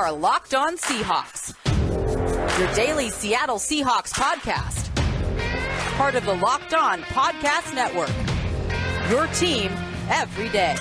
are Locked On Seahawks, your daily Seattle Seahawks podcast. Part of the Locked On Podcast Network, your team every day.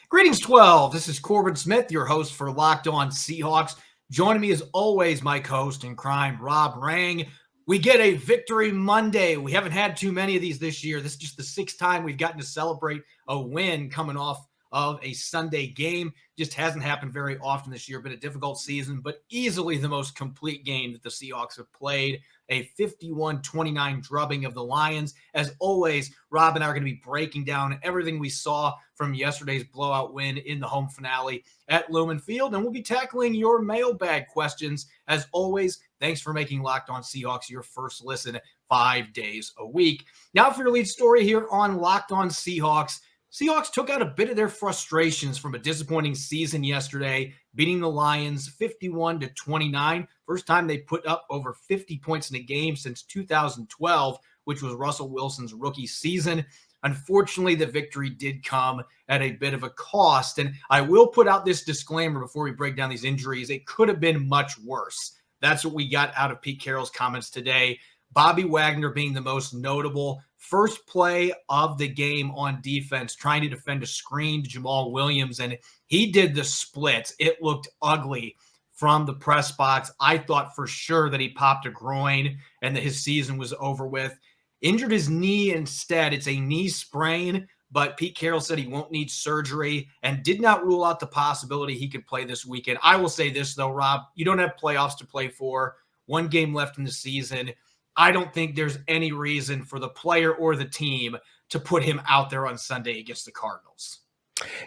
Greetings, 12. This is Corbin Smith, your host for Locked On Seahawks. Joining me as always, my co-host in crime, Rob Rang. We get a Victory Monday. We haven't had too many of these this year. This is just the sixth time we've gotten to celebrate a win coming off of a Sunday game. Just hasn't happened very often this year. Been a difficult season, but easily the most complete game that the Seahawks have played. A 51-29 drubbing of the Lions. As always, Rob and I are going to be breaking down everything we saw from yesterday's blowout win in the home finale at Lumen Field, and we'll be tackling your mailbag questions. As always, thanks for making Locked On Seahawks your first listen 5 days a week. Now for your lead story here on Locked On Seahawks. Seahawks took out a bit of their frustrations from a disappointing season yesterday, beating the Lions 51-29. First time they put up over 50 points in a game since 2012, which was Russell Wilson's rookie season. Unfortunately, the victory did come at a bit of a cost. And I will put out this disclaimer before we break down these injuries. It could have been much worse. That's what we got out of Pete Carroll's comments today. Bobby Wagner being the most notable. First play of the game on defense, trying to defend a screen to Jamal Williams, and he did the splits. It looked ugly from the press box. I thought for sure that he popped a groin and that his season was over with. Injured his knee instead. It's a knee sprain, but Pete Carroll said he won't need surgery and did not rule out the possibility he could play this weekend. I will say this, though, Rob, you don't have playoffs to play for. One game left in the season. I don't think there's any reason for the player or the team to put him out there on Sunday against the Cardinals.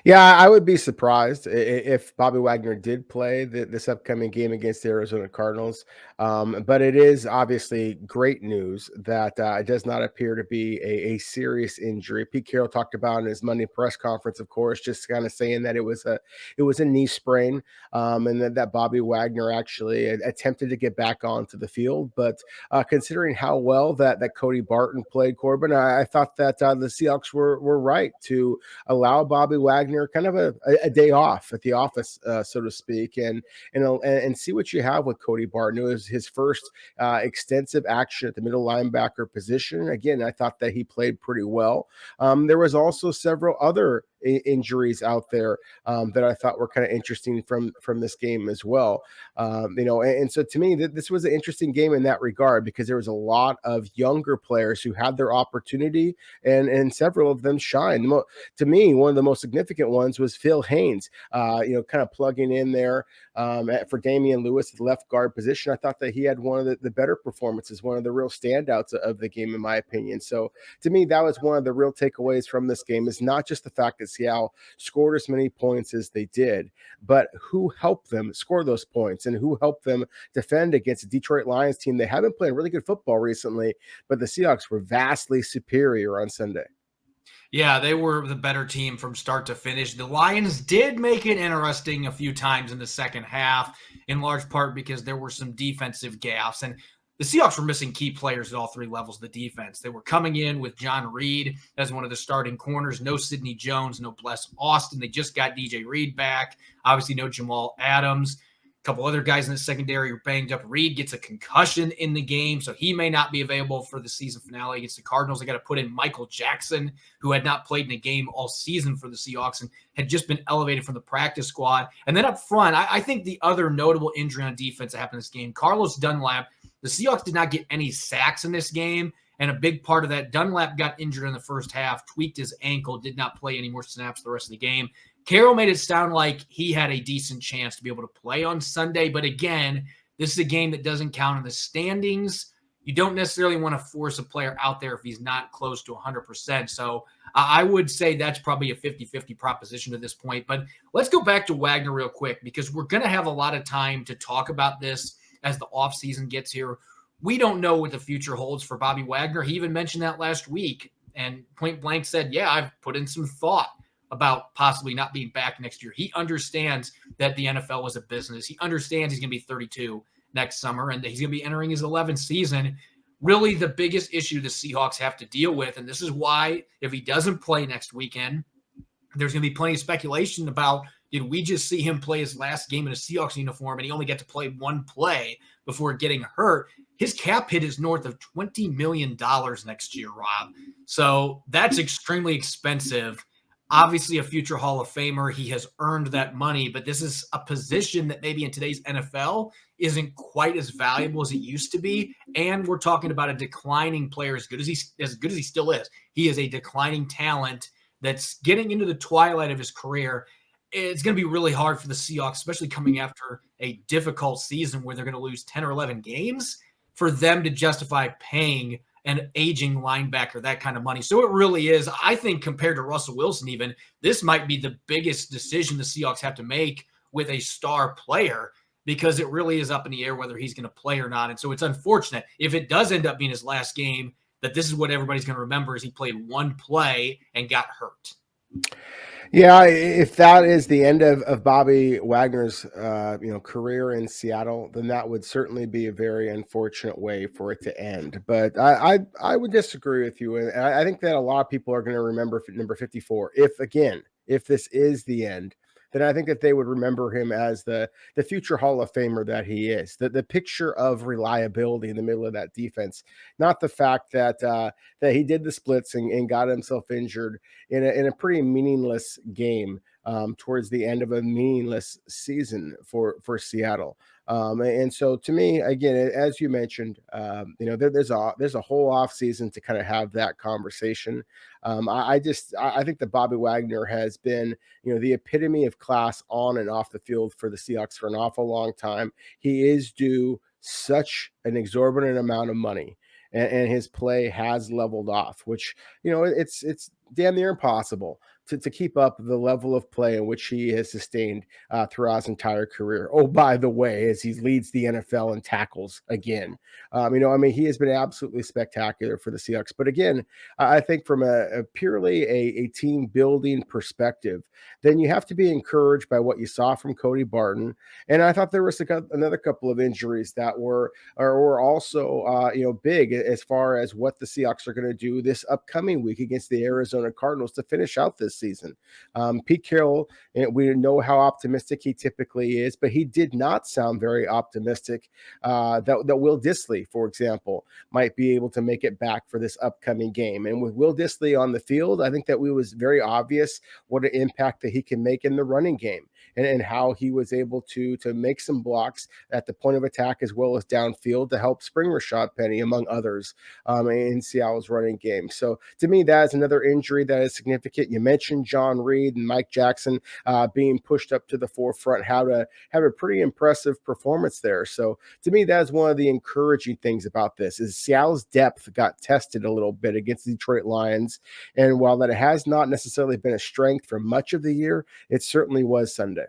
Yeah, I would be surprised if Bobby Wagner did play this upcoming game against the Arizona Cardinals. But it is obviously great news that it does not appear to be a serious injury. Pete Carroll talked about in his Monday press conference, of course, just kind of saying that it was a knee sprain, and that Bobby Wagner actually attempted to get back onto the field. But considering how well that Cody Barton played, Corbin, I thought that the Seahawks were right to allow Bobby Wagner kind of a day off at the office, so to speak, and see what you have with Cody Barton. It was his first extensive action at the middle linebacker position. Again, I thought that he played pretty well. There was also several other injuries out there that I thought were kind of interesting from this game as well. And so to me, this was an interesting game in that regard because there was a lot of younger players who had their opportunity and several of them shined. To me, one of the most significant ones was Phil Haynes, kind of plugging in there for Damian Lewis at the left guard position. I thought that he had one of the better performances, one of the real standouts of the game, in my opinion. So to me, that was one of the real takeaways from this game, is not just the fact that Seattle scored as many points as they did, but who helped them score those points and who helped them defend against the Detroit Lions team. They haven't played really good football recently, but the Seahawks were vastly superior on Sunday. Yeah, they were the better team from start to finish. The Lions did make it interesting a few times in the second half, in large part because there were some defensive gaffes. And the Seahawks were missing key players at all three levels of the defense. They were coming in with John Reed as one of the starting corners. No Sidney Jones, no Bless Austin. They just got DJ Reed back. Obviously, no Jamal Adams. A couple other guys in the secondary are banged up. Reed gets a concussion in the game, so he may not be available for the season finale against the Cardinals. They got to put in Michael Jackson, who had not played in a game all season for the Seahawks and had just been elevated from the practice squad. And then up front, I think the other notable injury on defense that happened in this game, Carlos Dunlap. The Seahawks did not get any sacks in this game, and a big part of that, Dunlap got injured in the first half, tweaked his ankle, did not play any more snaps the rest of the game. Carroll made it sound like he had a decent chance to be able to play on Sunday, but again, this is a game that doesn't count in the standings. You don't necessarily want to force a player out there if he's not close to 100%. So I would say that's probably a 50-50 proposition to this point. But let's go back to Wagner real quick, because we're going to have a lot of time to talk about this as the offseason gets here. We don't know what the future holds for Bobby Wagner. He even mentioned that last week and point blank said, yeah, I've put in some thought about possibly not being back next year. He understands that the NFL is a business. He understands he's going to be 32 next summer and that he's going to be entering his 11th season. really the biggest issue the Seahawks have to deal with. And this is why, if he doesn't play next weekend, there's going to be plenty of speculation about, did we just see him play his last game in a Seahawks uniform and he only got to play one play before getting hurt? His cap hit is north of $20 million next year, Rob. So that's extremely expensive. Obviously a future Hall of Famer. He has earned that money, but this is a position that maybe in today's NFL isn't quite as valuable as it used to be. And we're talking about a declining player, as good as he still is. He is a declining talent that's getting into the twilight of his career. It's going to be really hard for the Seahawks, especially coming after a difficult season where they're going to lose 10 or 11 games, for them to justify paying an aging linebacker that kind of money. So it really is, I think, compared to Russell Wilson even, this might be the biggest decision the Seahawks have to make with a star player, because it really is up in the air whether he's going to play or not. And so it's unfortunate if it does end up being his last game, that this is what everybody's going to remember, is he played one play and got hurt. Yeah, if that is the end of Bobby Wagner's career in Seattle, then that would certainly be a very unfortunate way for it to end. But I would disagree with you, and I think that a lot of people are going to remember number 54. If this is the end, then I think that they would remember him as the future Hall of Famer that he is. The picture of reliability in the middle of that defense, not the fact that that he did the splits and got himself injured in a pretty meaningless game towards the end of a meaningless season for Seattle. And so to me, again, as you mentioned, there's a whole off season to kind of have that conversation. I think that Bobby Wagner has been, the epitome of class on and off the field for the Seahawks for an awful long time. He is due such an exorbitant amount of money, and his play has leveled off, which, it's damn near impossible to keep up the level of play in which he has sustained throughout his entire career. Oh, by the way, as he leads the NFL in tackles again. He has been absolutely spectacular for the Seahawks. But again, I think from a purely a team building perspective, then you have to be encouraged by what you saw from Cody Barton. And I thought there was another couple of injuries that were also big as far as what the Seahawks are going to do this upcoming week against the Arizona Cardinals to finish out this season. Pete Carroll, we know how optimistic he typically is, but he did not sound very optimistic that Will Dissly, for example, might be able to make it back for this upcoming game. And with Will Dissly on the field, I think that it was very obvious what an impact that he can make in the running game, and how he was able to make some blocks at the point of attack as well as downfield to help spring Rashad Penny, among others, in Seattle's running game. So to me, that is another injury that is significant. You mentioned John Reed and Mike Jackson being pushed up to the forefront, how to have a pretty impressive performance there. So to me, that is one of the encouraging things about this, is Seattle's depth got tested a little bit against the Detroit Lions. And while that has not necessarily been a strength for much of the year, it certainly was Sunday.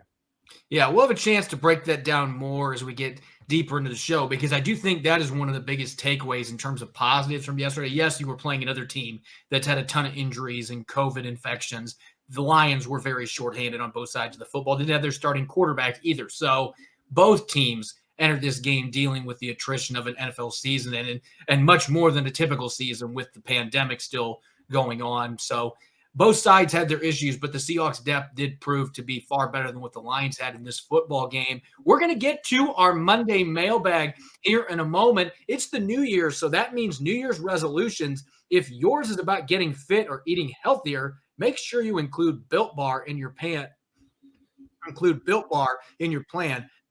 Yeah, we'll have a chance to break that down more as we get deeper into the show, because I do think that is one of the biggest takeaways in terms of positives from yesterday. Yes, you were playing another team that's had a ton of injuries and COVID infections. The Lions were very shorthanded on both sides of the football. Didn't have their starting quarterback either. So both teams entered this game dealing with the attrition of an NFL season and much more than a typical season with the pandemic still going on. So both sides had their issues, but the Seahawks' depth did prove to be far better than what the Lions had in this football game. We're going to get to our Monday mailbag here in a moment. It's the New Year, so that means New Year's resolutions. If yours is about getting fit or eating healthier, make sure you include Built Bar in your plan.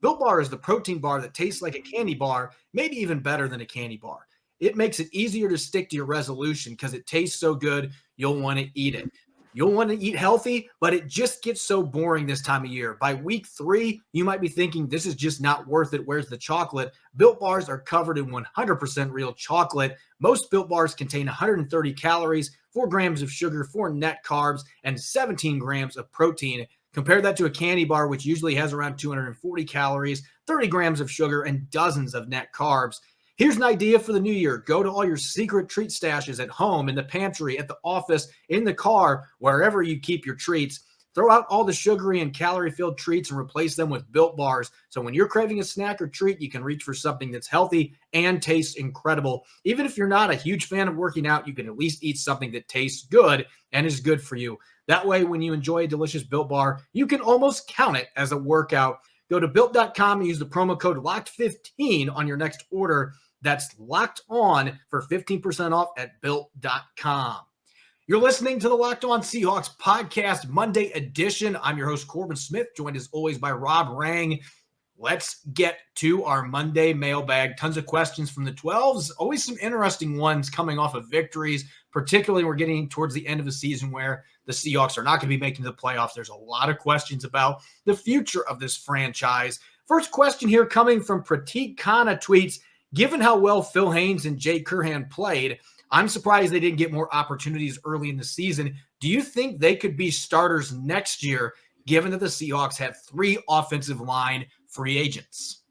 Built Bar is the protein bar that tastes like a candy bar, maybe even better than a candy bar. It makes it easier to stick to your resolution because it tastes so good, you'll want to eat it. You'll want to eat healthy, but it just gets so boring this time of year. By week 3, you might be thinking, this is just not worth it. Where's the chocolate? Built Bars are covered in 100% real chocolate. Most Built Bars contain 130 calories, 4 grams of sugar, 4 net carbs, and 17 grams of protein. Compare that to a candy bar, which usually has around 240 calories, 30 grams of sugar, and dozens of net carbs. Here's an idea for the new year. Go to all your secret treat stashes at home, in the pantry, at the office, in the car, wherever you keep your treats. Throw out all the sugary and calorie-filled treats and replace them with Built Bars. So when you're craving a snack or treat, you can reach for something that's healthy and tastes incredible. Even if you're not a huge fan of working out, you can at least eat something that tastes good and is good for you. That way, when you enjoy a delicious Built Bar, you can almost count it as a workout. Go to Built.com and use the promo code LOCKED15 on your next order. That's Locked On for 15% off at Built.com. You're listening to the Locked On Seahawks podcast, Monday edition. I'm your host, Corbin Smith, joined as always by Rob Rang. Let's get to our Monday mailbag. Tons of questions from the 12s. Always some interesting ones coming off of victories, particularly we're getting towards the end of the season where the Seahawks are not going to be making the playoffs. There's a lot of questions about the future of this franchise. First question here coming from Pratik Khanna tweets, given how well Phil Haynes and Jay Curhan played, I'm surprised they didn't get more opportunities early in the season. Do you think they could be starters next year, given that the Seahawks have 3 offensive line free agents?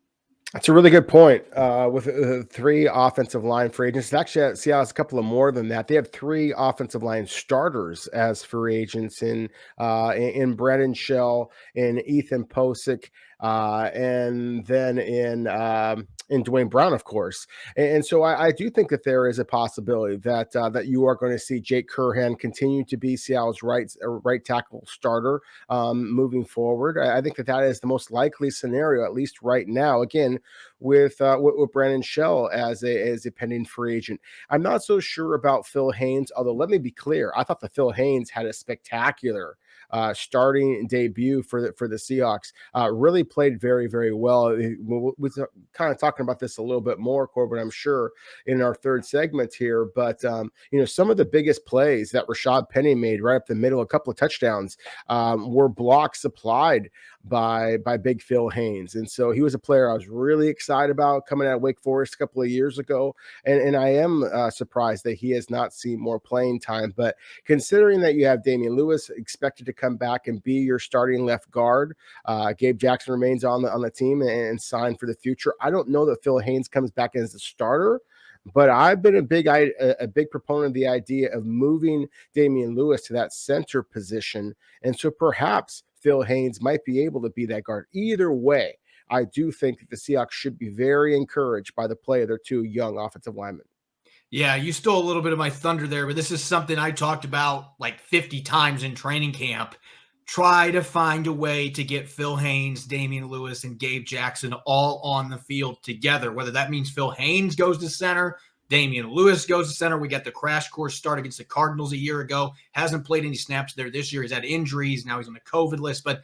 That's a really good point. With 3 offensive line free agents, actually, Seattle has a couple of more than that. They have 3 offensive line starters as free agents in Brennan Shell, in Ethan Posick, and then in Dwayne Brown, of course. And so I do think that there is a possibility that you are going to see Jake Curhan continue to be Seattle's right tackle starter moving forward. I think that is the most likely scenario, at least right now. Again, with Brandon Shell as a pending free agent. I'm not so sure about Phil Haynes, although let me be clear, I thought that Phil Haynes had a spectacular starting debut for the Seahawks. Really played very, very well. We're kind of talking about this a little bit more, Corbin, I'm sure, in our third segment here. But some of the biggest plays that Rashad Penny made right up the middle, a couple of touchdowns, were blocks supplied by Big Phil Haynes. And so he was a player I was really excited about coming out of Wake Forest a couple of years ago. And I am surprised that he has not seen more playing time. But considering that you have Damian Lewis expected to come back and be your starting left guard, Gabe Jackson remains on the team and signed for the future. I don't know that Phil Haynes comes back as a starter, but I've been a big proponent of the idea of moving Damian Lewis to that center position. And so perhaps Phil Haynes might be able to be that guard. Either way, I do think that the Seahawks should be very encouraged by the play of their 2 young offensive linemen. Yeah, you stole a little bit of my thunder there, but this is something I talked about like 50 times in training camp. Try to find a way to get Phil Haynes, Damian Lewis, and Gabe Jackson all on the field together, whether that means Phil Haynes goes to center, Damian Lewis goes to center. We got the crash course start against the Cardinals a year ago. Hasn't played any snaps there this year. He's had injuries. Now he's on the COVID list. But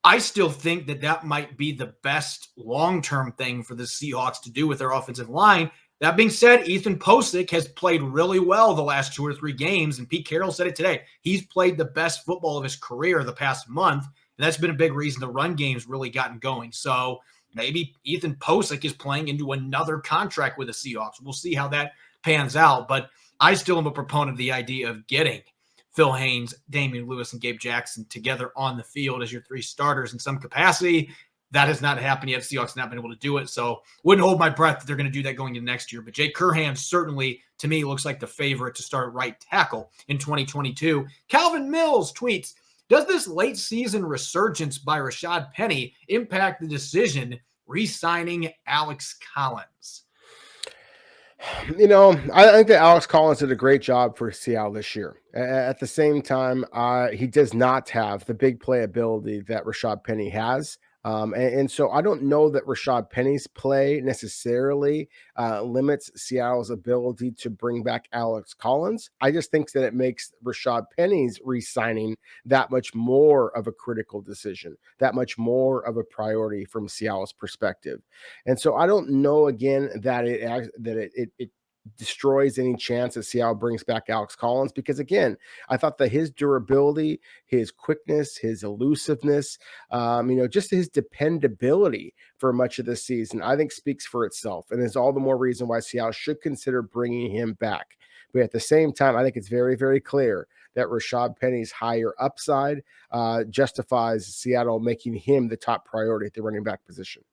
I still think that might be the best long-term thing for the Seahawks to do with their offensive line. That being said, Ethan Posick has played really well the last 2 or 3 games, and Pete Carroll said it today. He's played the best football of his career the past month, and that's been a big reason the run game's really gotten going. So maybe Ethan Posick is playing into another contract with the Seahawks. We'll see how that pans out, but I still am a proponent of the idea of getting Phil Haynes, Damian Lewis, and Gabe Jackson together on the field as your 3 starters in some capacity. That has not happened yet. Seahawks have not been able to do it. So wouldn't hold my breath that they're going to do that going into next year. But Jake Curhan certainly, to me, looks like the favorite to start right tackle in 2022. Calvin Mills tweets, does this late season resurgence by Rashad Penny impact the decision re-signing Alex Collins? I think that Alex Collins did a great job for Seattle this year. At the same time, he does not have the big playability that Rashad Penny has. And so I don't know that Rashad Penny's play necessarily limits Seattle's ability to bring back Alex Collins. I just think that it makes Rashad Penny's re-signing that much more of a critical decision, that much more of a priority from Seattle's perspective. And so I don't know, again, that it destroys any chance that Seattle brings back Alex Collins, because again, I thought that his durability, his quickness, his elusiveness, just his dependability for much of the season, I think speaks for itself, and is all the more reason why Seattle should consider bringing him back. But at the same time, I think it's very, very clear that Rashad Penny's higher upside justifies Seattle making him the top priority at the running back position.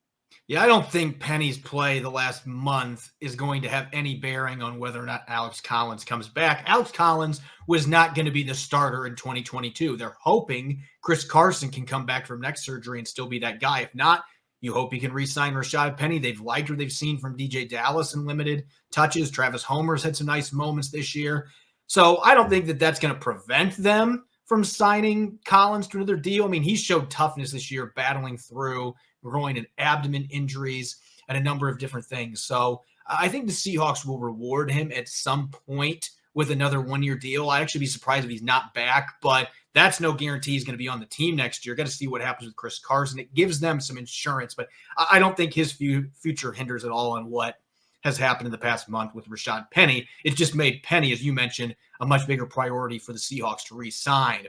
Yeah, I don't think Penny's play the last month is going to have any bearing on whether or not Alex Collins comes back. Alex Collins was not going to be the starter in 2022. They're hoping Chris Carson can come back from neck surgery and still be that guy. If not, you hope he can re-sign Rashad Penny. They've liked what they've seen from DJ Dallas in limited touches. Travis Homer's had some nice moments this year. So I don't think that that's going to prevent them from signing Collins to another deal. I mean, he showed toughness this year, battling through groin and abdomen injuries and a number of different things. So I think the Seahawks will reward him at some point with another one-year deal. I'd actually be surprised if he's not back, but that's no guarantee he's going to be on the team next year. Got to see what happens with Chris Carson. It gives them some insurance, but I don't think his future hinders at all on what has happened in the past month with Rashad Penny. It just made Penny, as you mentioned, a much bigger priority for the Seahawks to re-sign.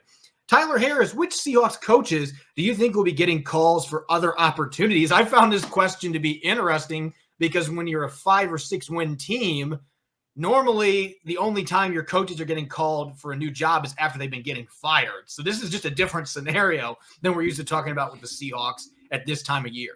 Tyler Harris, which Seahawks coaches do you think will be getting calls for other opportunities? I found this question to be interesting because when you're a 5 or 6 win team, normally the only time your coaches are getting called for a new job is after they've been getting fired. So this is just a different scenario than we're used to talking about with the Seahawks at this time of year.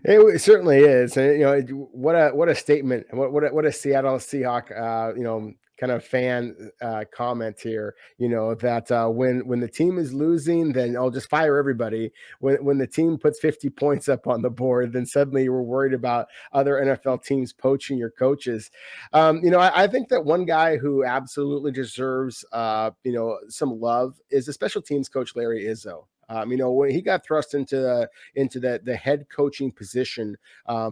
It certainly is. And, what a statement. What a Seattle Seahawk, kind of fan comment here, that when the team is losing, then I'll just fire everybody. When the team puts 50 points up on the board, then suddenly you were worried about other NFL teams poaching your coaches. I think that one guy who absolutely deserves, some love is the special teams coach, Larry Izzo. When he got thrust into the head coaching position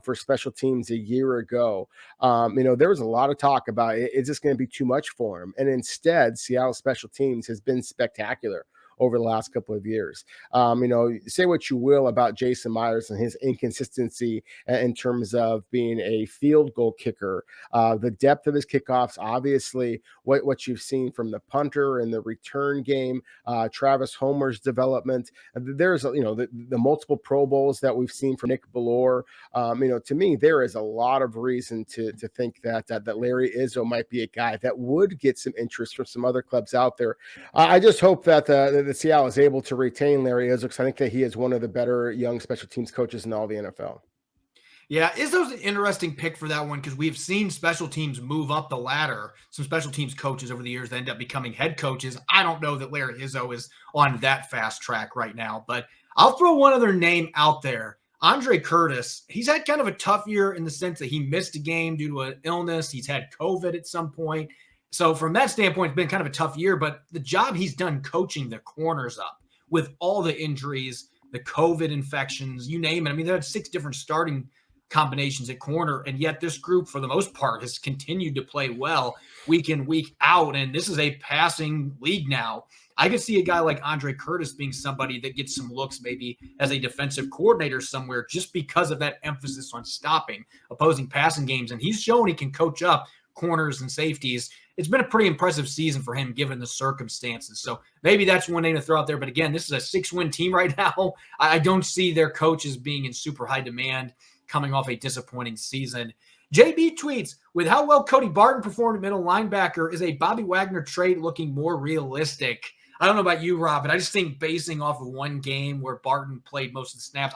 for special teams a year ago, there was a lot of talk about is this going to be too much for him? And instead, Seattle special teams has been spectacular over the last couple of years. Say what you will about Jason Myers and his inconsistency in terms of being a field goal kicker, the depth of his kickoffs, obviously what you've seen from the punter and the return game, Travis Homer's development. There's, the multiple Pro Bowls that we've seen from Nick Bellore. To me, there is a lot of reason to think that Larry Izzo might be a guy that would get some interest from some other clubs out there. I just hope that the Seattle is able to retain Larry Izzo, because I think that he is one of the better young special teams coaches in all the NFL. Yeah, Izzo's an interesting pick for that one because we've seen special teams move up the ladder. Some special teams coaches over the years that end up becoming head coaches. I don't know that Larry Izzo is on that fast track right now, but I'll throw one other name out there. Andre Curtis, he's had kind of a tough year in the sense that he missed a game due to an illness. He's had COVID at some point. So from that standpoint, it's been kind of a tough year, but the job he's done coaching the corners up with all the injuries, the COVID infections, you name it. I mean, there are 6 different starting combinations at corner, and yet this group, for the most part, has continued to play well week in, week out, and this is a passing league now. I could see a guy like Andre Curtis being somebody that gets some looks maybe as a defensive coordinator somewhere just because of that emphasis on stopping opposing passing games, and he's shown he can coach up corners and safeties. It's been a pretty impressive season for him given the circumstances. So maybe that's one name to throw out there. But again, this is a 6-win team right now. I don't see their coaches being in super high demand coming off a disappointing season. JB tweets, with how well Cody Barton performed at middle linebacker, is a Bobby Wagner trade looking more realistic? I don't know about you, Rob, but I just think basing off of one game where Barton played most of the snaps,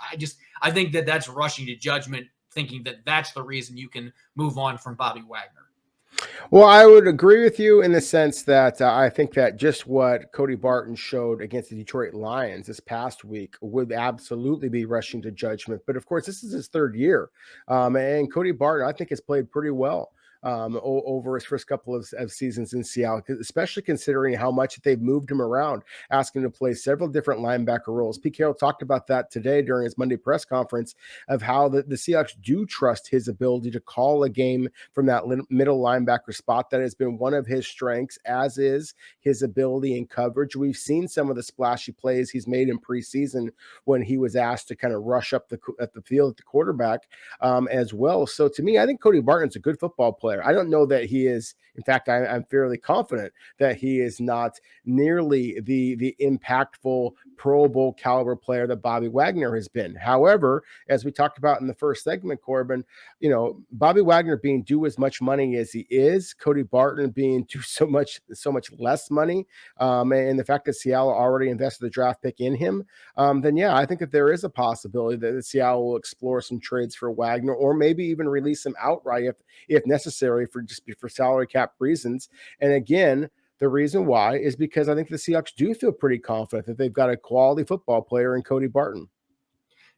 I think that that's rushing to judgment, thinking that that's the reason you can move on from Bobby Wagner. Well, I would agree with you in the sense that I think that just what Cody Barton showed against the Detroit Lions this past week would absolutely be rushing to judgment. But of course, this is his 3rd year. And Cody Barton, I think, has played pretty well over his first couple of seasons in Seattle, especially considering how much they've moved him around, asking him to play several different linebacker roles. Pete Carroll talked about that today during his Monday press conference of how the Seahawks do trust his ability to call a game from that middle linebacker spot. That has been one of his strengths, as is his ability in coverage. We've seen some of the splashy plays he's made in preseason when he was asked to kind of rush up the field at the quarterback as well. So to me, I think Cody Barton's a good football player. player. I don't know that he is. In fact, I'm fairly confident that he is not nearly the impactful Pro Bowl caliber player that Bobby Wagner has been. However, as we talked about in the first segment, Corbin, Bobby Wagner being due as much money as he is, Cody Barton being due so much less money, and the fact that Seattle already invested the draft pick in him, then yeah, I think that there is a possibility that Seattle will explore some trades for Wagner, or maybe even release him outright if necessary for salary cap reasons. And again, the reason why is because I think the Seahawks do feel pretty confident that they've got a quality football player in Cody Barton.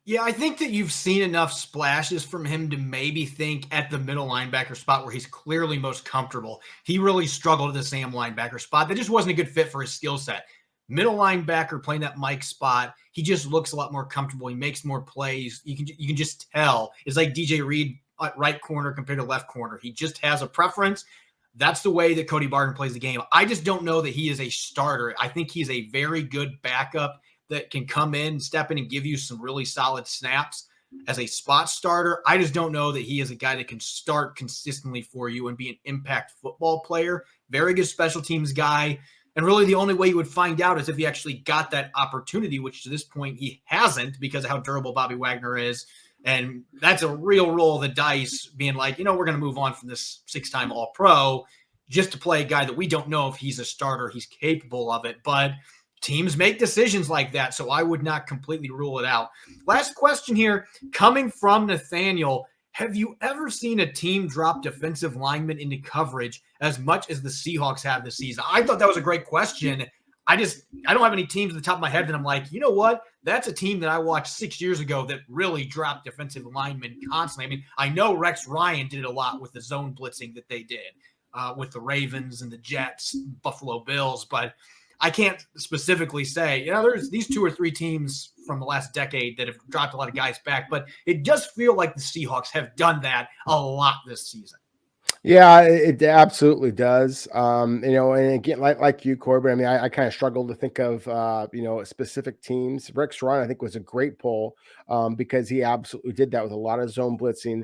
Yeah, I think that you've seen enough splashes from him to maybe think at the middle linebacker spot where he's clearly most comfortable. He really struggled at the Sam linebacker spot. That just wasn't a good fit for his skill set. Middle linebacker playing that Mike spot, he just looks a lot more comfortable. He makes more plays. You can just tell. It's like DJ Reed at right corner compared to left corner. He just has a preference. That's the way that Cody Barton plays the game. I just don't know that he is a starter. I think he's a very good backup that can come in, step in, and give you some really solid snaps as a spot starter. I just don't know that he is a guy that can start consistently for you and be an impact football player. Very good special teams guy. And really the only way you would find out is if he actually got that opportunity, which to this point he hasn't because of how durable Bobby Wagner is. And that's a real roll of the dice being like, we're going to move on from this 6-time All-Pro just to play a guy that we don't know if he's a starter, he's capable of it. But teams make decisions like that, so I would not completely rule it out. Last question here, coming from Nathaniel. Have you ever seen a team drop defensive linemen into coverage as much as the Seahawks have this season? I thought that was a great question. I don't have any teams at the top of my head that I'm like, you know what? That's a team that I watched 6 years ago that really dropped defensive linemen constantly. I mean, I know Rex Ryan did it a lot with the zone blitzing that they did with the Ravens and the Jets, Buffalo Bills, but I can't specifically say, there's these 2 or 3 teams from the last decade that have dropped a lot of guys back, but it does feel like the Seahawks have done that a lot this season. Yeah, it absolutely does. And again, like you, Corbin, I mean, I kind of struggled to think of, specific teams. Rex Ryan, I think, was a great poll because he absolutely did that with a lot of zone blitzing,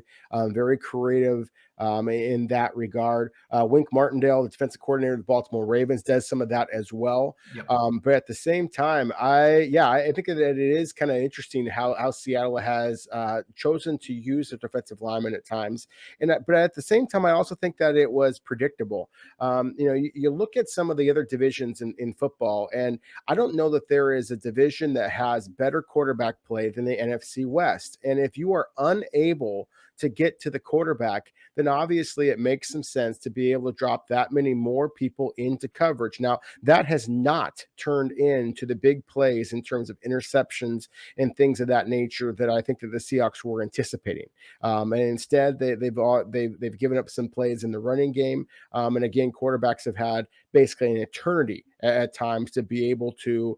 very creative in that regard. Wink Martindale, the defensive coordinator of the Baltimore Ravens, does some of that as well. Yep. But at the same time, I think that it is kind of interesting how Seattle has chosen to use the defensive lineman at times. But at the same time, I also think that it was predictable. You look at some of the other divisions in football, and I don't know that there is a division that has better quarterback play than the NFC West. And if you are unable to get to the quarterback, then obviously it makes some sense to be able to drop that many more people into coverage. Now, that has not turned into the big plays in terms of interceptions and things of that nature that I think that the Seahawks were anticipating. And instead, they've given up some plays in the running game. And again, quarterbacks have had basically an eternity at times to be able to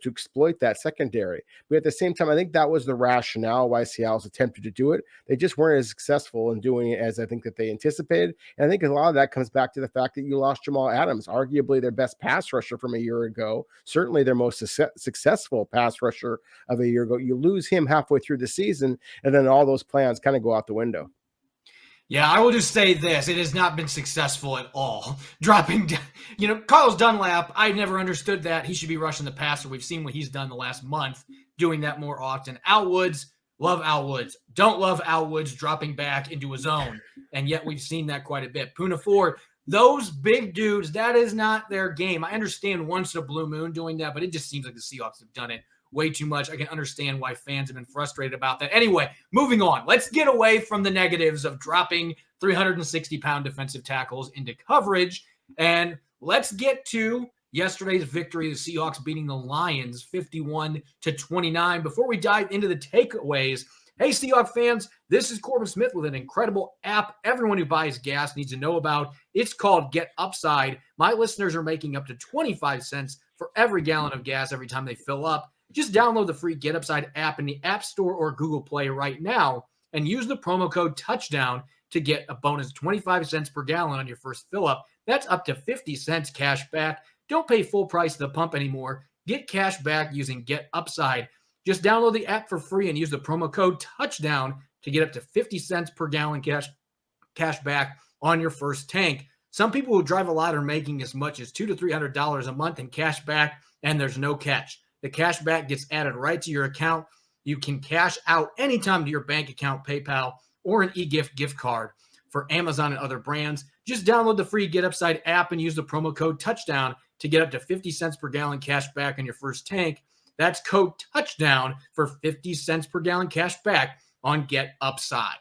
exploit that secondary. But at the same time, I think that was the rationale why Seattle's attempted to do it. They just weren't as successful in doing it as I think that they anticipated. And I think a lot of that comes back to the fact that you lost Jamal Adams, arguably their best pass rusher from a year ago, certainly their most successful pass rusher of a year ago. You lose him halfway through the season, and then all those plans kind of go out the window. Yeah, I will just say this. It has not been successful at all. Dropping down, Carlos Dunlap, I never understood that. He should be rushing the passer. We've seen what he's done the last month, doing that more often. Al Woods, love Al Woods. Don't love Al Woods dropping back into a zone. And yet we've seen that quite a bit. Poona Ford, those big dudes, that is not their game. I understand once in a blue moon doing that, but it just seems like the Seahawks have done it way too much. I can understand why fans have been frustrated about that. Anyway, moving on. Let's get away from the negatives of dropping 360-pound defensive tackles into coverage, and let's get to yesterday's victory, the Seahawks beating the Lions 51-29. Before we dive into the takeaways, hey, Seahawks fans, this is Corbin Smith with an incredible app everyone who buys gas needs to know about. It's called Get Upside. My listeners are making up to 25 cents for every gallon of gas every time they fill up. Just download the free Get Upside app in the App Store or Google Play right now and use the promo code TOUCHDOWN to get a bonus 25 cents per gallon on your first fill up. That's up to 50 cents cash back. Don't pay full price at the pump anymore. Get cash back using Get Upside. Just download the app for free and use the promo code TOUCHDOWN to get up to 50 cents per gallon cash cash back on your first tank. Some people who drive a lot are making as much as $200 to $300 a month in cash back, and there's no catch. The cash back gets added right to your account. You can cash out anytime to your bank account, PayPal, or an eGift gift card for Amazon and other brands. Just download the free Get Upside app and use the promo code TOUCHDOWN to get up to 50 cents per gallon cash back on your first tank. That's code TOUCHDOWN for 50 cents per gallon cash back on Get Upside.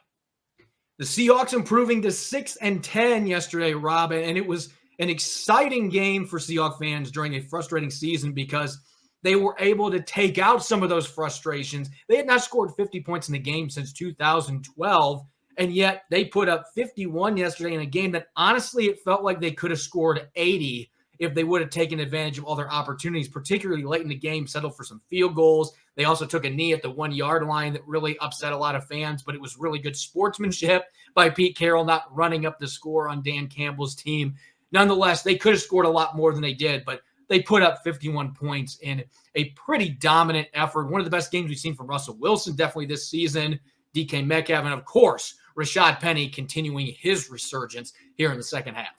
The Seahawks improving to 6-10 yesterday, Rob, and it was an exciting game for Seahawks fans during a frustrating season because they were able to take out some of those frustrations. They had not scored 50 points in the game since 2012, and yet they put up 51 yesterday in a game that honestly it felt like they could have scored 80 if they would have taken advantage of all their opportunities, particularly late in the game, settled for some field goals. They also took a knee at the 1-yard line that really upset a lot of fans, but it was really good sportsmanship by Pete Carroll not running up the score on Dan Campbell's team. Nonetheless, they could have scored a lot more than they did, but they put up 51 points in a pretty dominant effort. One of the best games we've seen from Russell Wilson definitely this season, DK Metcalf, and of course, Rashad Penny continuing his resurgence here in the second half.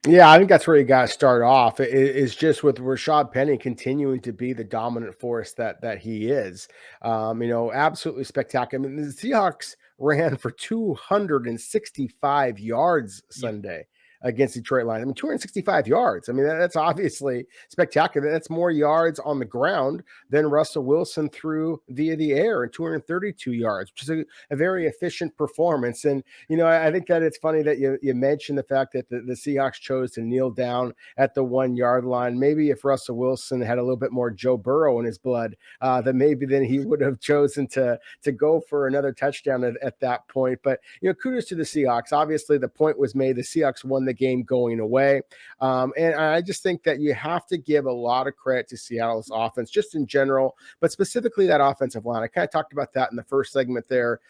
Yeah, I think that's where you got to start off. Is just with Rashad Penny continuing to be the dominant force that he is. Absolutely spectacular. I mean, the Seahawks ran for 265 yards Sunday against Detroit Lions. I mean, 265 yards. I mean, that's obviously spectacular. That's more yards on the ground than Russell Wilson threw via the air, and 232 yards, which is a very efficient performance. And, I think that it's funny that you mentioned the fact that the Seahawks chose to kneel down at the 1-yard line. Maybe if Russell Wilson had a little bit more Joe Burrow in his blood, then he would have chosen to go for another touchdown at that point. But, kudos to the Seahawks. Obviously, the point was made. The Seahawks won the game going away. And I just think that you have to give a lot of credit to Seattle's offense, just in general, but specifically that offensive line. I kind of talked about that in the first segment there.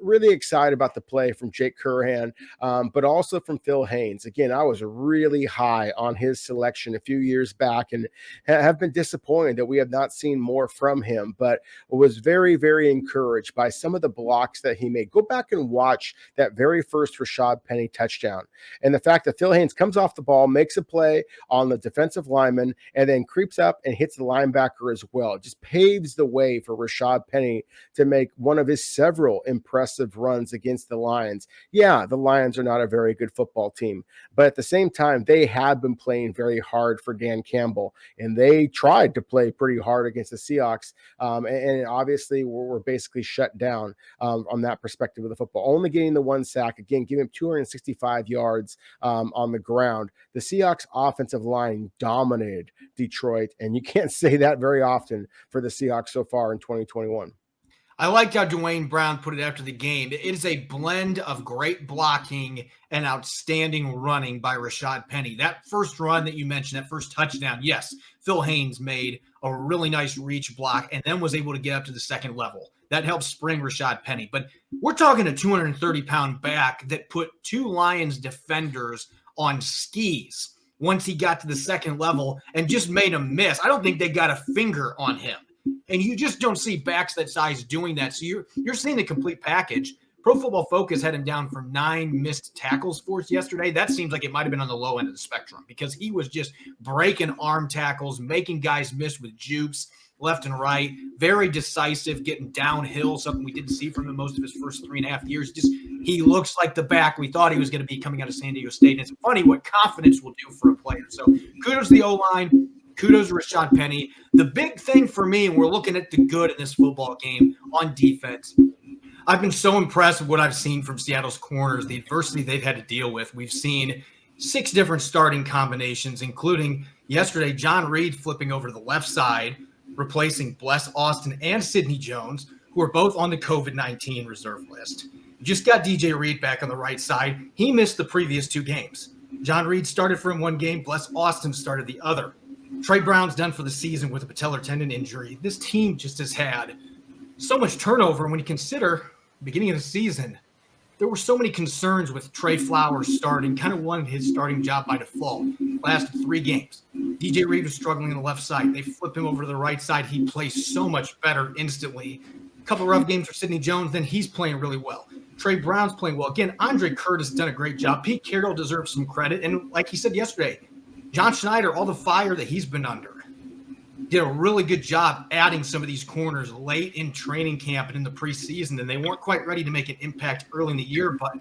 Really excited about the play from Jake Curhan, but also from Phil Haynes. Again, I was really high on his selection a few years back and have been disappointed that we have not seen more from him, but was very, very encouraged by some of the blocks that he made. Go back and watch that very first Rashad Penny touchdown. And the fact that Phil Haynes comes off the ball, makes a play on the defensive lineman, and then creeps up and hits the linebacker as well. It just paves the way for Rashad Penny to make one of his several impressive runs against the Lions. Yeah, the Lions are not a very good football team, but at the same time, they have been playing very hard for Dan Campbell, and they tried to play pretty hard against the Seahawks, and obviously were basically shut down on that perspective of the football. Only getting the 1 sack, again, giving him 265 yards on the ground. The Seahawks offensive line dominated Detroit, and you can't say that very often for the Seahawks so far in 2021. I liked how Dwayne Brown put it after the game. It is a blend of great blocking and outstanding running by Rashad Penny. That first run that you mentioned, that first touchdown, yes, Phil Haynes made a really nice reach block and then was able to get up to the second level. That helped spring Rashad Penny. But we're talking a 230-pound back that put 2 Lions defenders on skis once he got to the second level and just made him miss. I don't think they got a finger on him. And you just don't see backs that size doing that. So you're seeing the complete package. Pro Football Focus had him down for 9 missed tackles forced yesterday. That seems like it might have been on the low end of the spectrum because he was just breaking arm tackles, making guys miss with jukes left and right, very decisive, getting downhill, something we didn't see from him most of his first 3.5 years. Just he looks like the back we thought he was going to be coming out of San Diego State. And it's funny what confidence will do for a player. So kudos to the O-line. Kudos to Rashad Penny. The big thing for me, and we're looking at the good in this football game on defense, I've been so impressed with what I've seen from Seattle's corners, the adversity they've had to deal with. We've seen 6 different starting combinations, including yesterday John Reed flipping over to the left side, replacing Bless Austin and Sidney Jones, who are both on the COVID-19 reserve list. Just got DJ Reed back on the right side. He missed the previous 2 games. John Reed started for him 1 game. Bless Austin started the other. Trey Brown's done for the season with a patellar tendon injury. This team just has had so much turnover. And when you consider the beginning of the season, there were so many concerns with Trey Flowers starting, kind of wanted his starting job by default. Last 3 games. DJ Reed was struggling on the left side. They flip him over to the right side. He plays so much better instantly. A couple of rough games for Sidney Jones, then he's playing really well. Trey Brown's playing well. Again, Andre Curtis has done a great job. Pete Carroll deserves some credit. And like he said yesterday, John Schneider, all the fire that he's been under, did a really good job adding some of these corners late in training camp and in the preseason. And they weren't quite ready to make an impact early in the year, but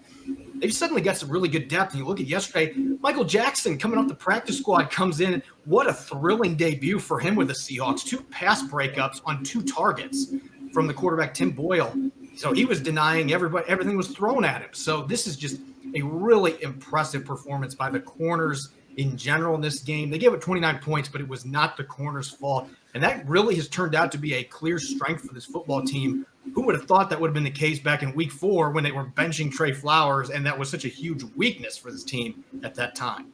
they've suddenly got some really good depth. And you look at yesterday, Michael Jackson coming off the practice squad comes in. What a thrilling debut for him with the Seahawks. 2 pass breakups on 2 targets from the quarterback, Tim Boyle. So he was denying everybody, everything was thrown at him. So this is just a really impressive performance by the corners in general in this game. They gave it 29 points, but it was not the corners' fault. And that really has turned out to be a clear strength for this football team. Who would have thought that would have been the case back in week 4 when they were benching Trey Flowers, and that was such a huge weakness for this team at that time?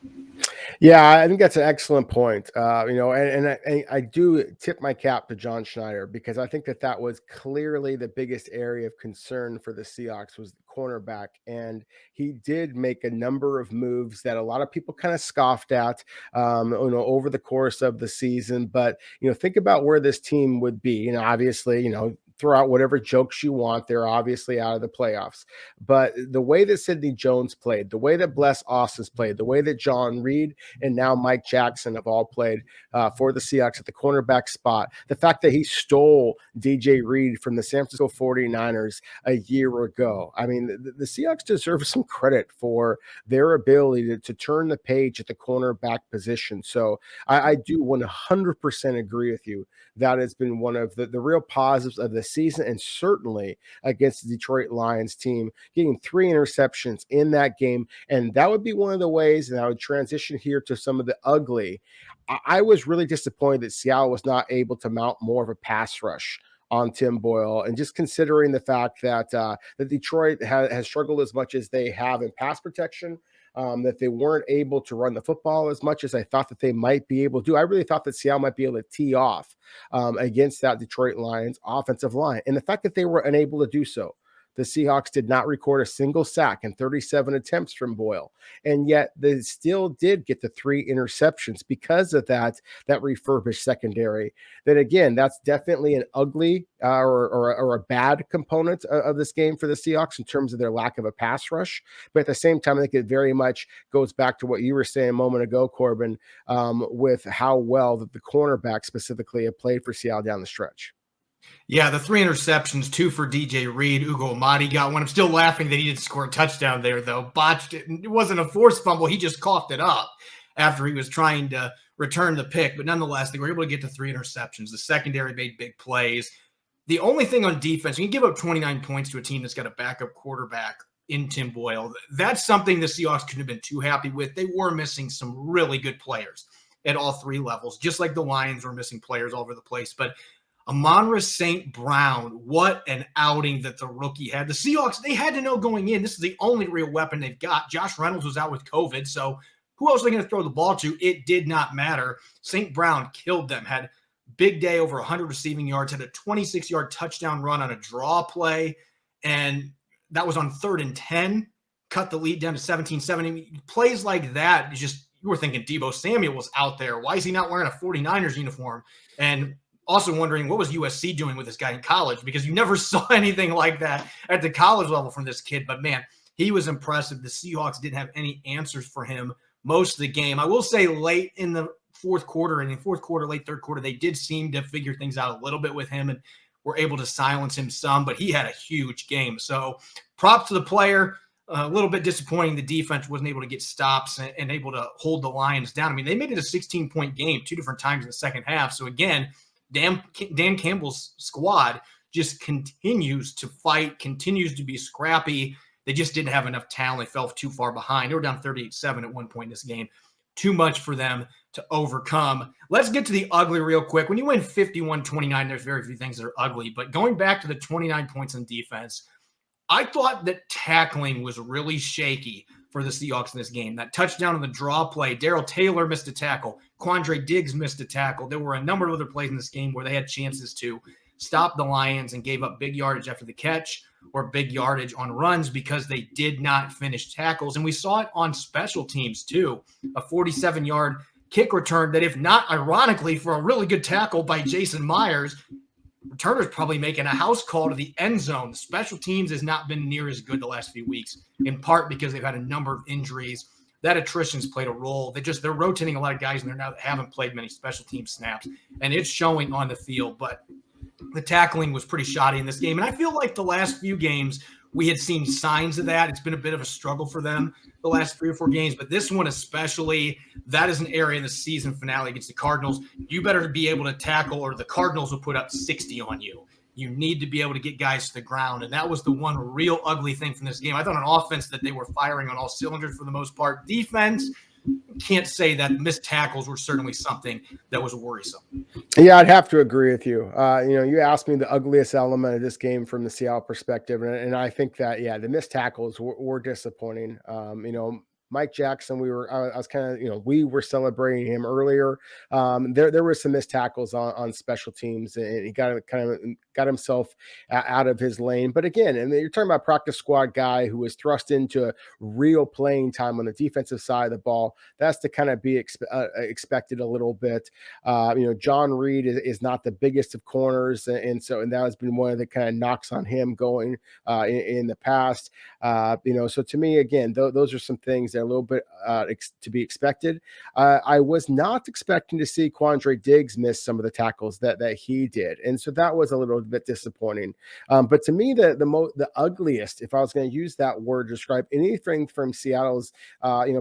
Yeah, I think that's an excellent point. I do tip my cap to John Schneider, because I think that was clearly the biggest area of concern for the Seahawks was the cornerback. And he did make a number of moves that a lot of people kind of scoffed at, over the course of the season. But, think about where this team would be, obviously, throw out whatever jokes you want. They're obviously out of the playoffs. But the way that Sidney Jones played, the way that Bless Austin's played, the way that John Reed and now Mike Jackson have all played for the Seahawks at the cornerback spot, the fact that he stole DJ Reed from the San Francisco 49ers a year ago. I mean, the Seahawks deserve some credit for their ability to turn the page at the cornerback position. So I do 100% agree with you. That has been one of the real positives of the season, and certainly against the Detroit Lions team, getting 3 interceptions in that game. And that would be one of the ways, and I would transition here to some of the ugly. I was really disappointed that Seattle was not able to mount more of a pass rush on Tim Boyle, and just considering the fact that Detroit has struggled as much as they have in pass protection, that they weren't able to run the football as much as I thought that they might be able to. I really thought that Seattle might be able to tee off against that Detroit Lions offensive line. And the fact that they were unable to do so, the Seahawks did not record a single sack in 37 attempts from Boyle. And yet they still did get the 3 interceptions because of that refurbished secondary. That, again, that's definitely an ugly or a bad component of this game for the Seahawks in terms of their lack of a pass rush. But at the same time, I think it very much goes back to what you were saying a moment ago, Corbin, with how well that the cornerback specifically have played for Seattle down the stretch. Yeah, the 3 interceptions, 2 for DJ Reed. Ugo Amadi got one. I'm still laughing that he didn't score a touchdown there, though. Botched it. It wasn't a forced fumble. He just coughed it up after he was trying to return the pick. But nonetheless, they were able to get to 3 interceptions. The secondary made big plays. The only thing on defense, you can give up 29 points to a team that's got a backup quarterback in Tim Boyle. That's something the Seahawks couldn't have been too happy with. They were missing some really good players at all 3 levels, just like the Lions were missing players all over the place. But Amon-Ra St. Brown, what an outing that the rookie had. The Seahawks, they had to know going in, this is the only real weapon they've got. Josh Reynolds was out with COVID, so who else are they going to throw the ball to? It did not matter. St. Brown killed them, had big day, over 100 receiving yards, had a 26-yard touchdown run on a draw play, and that was on 3rd and 10, cut the lead down to 17-7. Plays like that, just you were thinking Deebo Samuel was out there. Why is he not wearing a 49ers uniform? And also wondering what was USC doing with this guy in college, because you never saw anything like that at the college level from this kid. But, man, he was impressive. The Seahawks didn't have any answers for him most of the game. I will say late in the late 3rd quarter, they did seem to figure things out a little bit with him and were able to silence him some, but he had a huge game. So props to the player. A little bit disappointing the defense wasn't able to get stops and able to hold the Lions down. I mean, they made it a 16-point game 2 different times in the second half. So, again, Dan Campbell's squad just continues to fight, continues to be scrappy. They just didn't have enough talent. They fell too far behind. They were down 38-7 at one point in this game. Too much for them to overcome. Let's get to the ugly real quick. When you win 51-29, there's very few things that are ugly. But going back to the 29 points in defense, I thought that tackling was really shaky for the Seahawks in this game. That touchdown on the draw play, Darrell Taylor missed a tackle. Quandre Diggs missed a tackle. There were a number of other plays in this game where they had chances to stop the Lions and gave up big yardage after the catch or big yardage on runs because they did not finish tackles. And we saw it on special teams too. A 47-yard kick return that, if not ironically for a really good tackle by Jason Myers, returners probably making a house call to the end zone. Special teams has not been near as good the last few weeks, in part because they've had a number of injuries. That attrition's played a role. They're rotating a lot of guys in there now that haven't played many special team snaps, and it's showing on the field. But the tackling was pretty shoddy in this game. And I feel like the last few games we had seen signs of that. It's been a bit of a struggle for them the last 3 or 4 games, but this one especially, that is an area in the season finale against the Cardinals. You better be able to tackle or the Cardinals will put up 60 on you. You need to be able to get guys to the ground. And that was the one real ugly thing from this game. I thought on offense that they were firing on all cylinders for the most part. Defense, can't say that. Missed tackles were certainly something that was worrisome. Yeah, I'd have to agree with you. You asked me the ugliest element of this game from the Seattle perspective, and I think that, yeah, the missed tackles were disappointing. Mike Jackson, I was kind of, we were celebrating him earlier. There were some missed tackles on special teams, and he got himself out of his lane. But again, and you're talking about a practice squad guy who was thrust into real playing time on the defensive side of the ball. That's to kind of be expected a little bit. John Reed is not the biggest of corners, and that has been one of the kind of knocks on him going in the past. So to me, again, those are some things that are a little bit to be expected. I was not expecting to see Quandre Diggs miss some of the tackles that he did, and so that was a little bit disappointing. But to me, the ugliest, if I was going to use that word to describe anything from Seattle's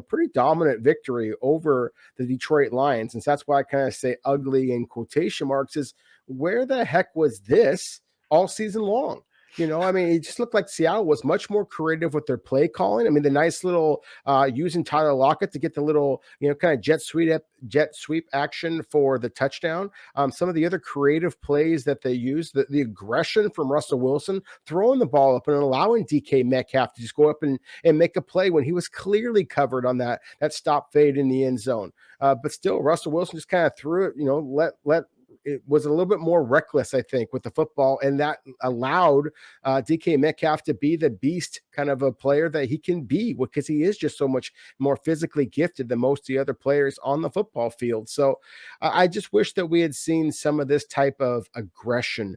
pretty dominant victory over the Detroit Lions, and so that's why I kind of say ugly in quotation marks, is where the heck was this all season long? It just looked like Seattle was much more creative with their play calling. I mean, the nice little using Tyler Lockett to get the little, kind of jet sweep action for the touchdown. Some of the other creative plays that they used, the aggression from Russell Wilson, throwing the ball up and allowing DK Metcalf to just go up and make a play when he was clearly covered on that stop fade in the end zone. But still, Russell Wilson just kind of threw it, it was a little bit more reckless, I think, with the football, and that allowed DK Metcalf to be the beast kind of a player that he can be, because he is just so much more physically gifted than most of the other players on the football field. So I just wish that we had seen some of this type of aggression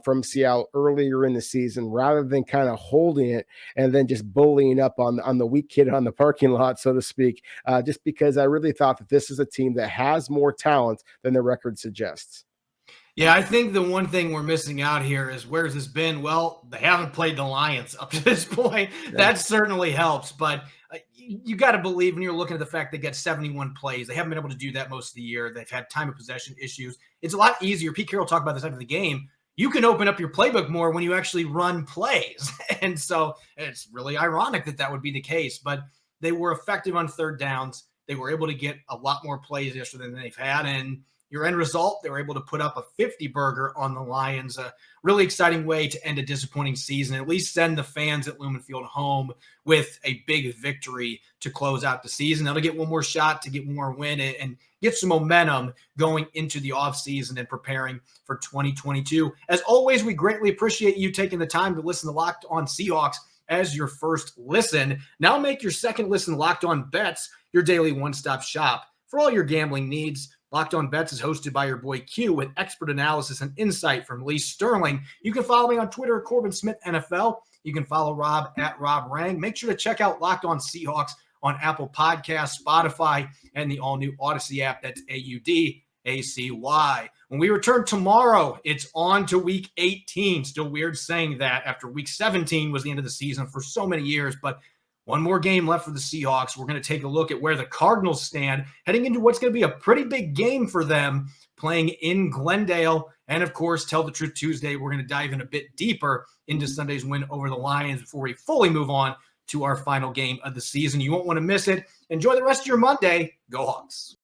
from Seattle earlier in the season, rather than kind of holding it and then just bullying up on the weak kid on the parking lot, so to speak, just because I really thought that this is a team that has more talent than the record suggests. Yeah, I think the one thing we're missing out here is, where's this been? Well, they haven't played the Lions up to this point. Yeah. That certainly helps, but you got to believe when you're looking at the fact they get 71 plays. They haven't been able to do that most of the year. They've had time of possession issues. It's a lot easier. Pete Carroll talked about this after the game. You can open up your playbook more when you actually run plays. And so it's really ironic that would be the case, but they were effective on third downs. They were able to get a lot more plays yesterday than they've had, and your end result, they were able to put up a 50-burger on the Lions. A really exciting way to end a disappointing season, at least send the fans at Lumen Field home with a big victory to close out the season. That'll get one more shot to get one more win and get some momentum going into the offseason and preparing for 2022. As always, we greatly appreciate you taking the time to listen to Locked On Seahawks as your first listen. Now make your second listen Locked On Bets, your daily one-stop shop for all your gambling needs. Locked On Bets is hosted by your boy Q, with expert analysis and insight from Lee Sterling. You can follow me on Twitter at Corbin Smith NFL. You can follow Rob at Rob Rang. Make sure to check out Locked On Seahawks on Apple Podcasts, Spotify, and the all-new Odyssey app. That's AUDACY. When we return tomorrow, it's on to Week 18. Still weird saying that after Week 17 was the end of the season for so many years, but one more game left for the Seahawks. We're going to take a look at where the Cardinals stand, heading into what's going to be a pretty big game for them, playing in Glendale. And, of course, Tell the Truth Tuesday, we're going to dive in a bit deeper into Sunday's win over the Lions before we fully move on to our final game of the season. You won't want to miss it. Enjoy the rest of your Monday. Go Hawks.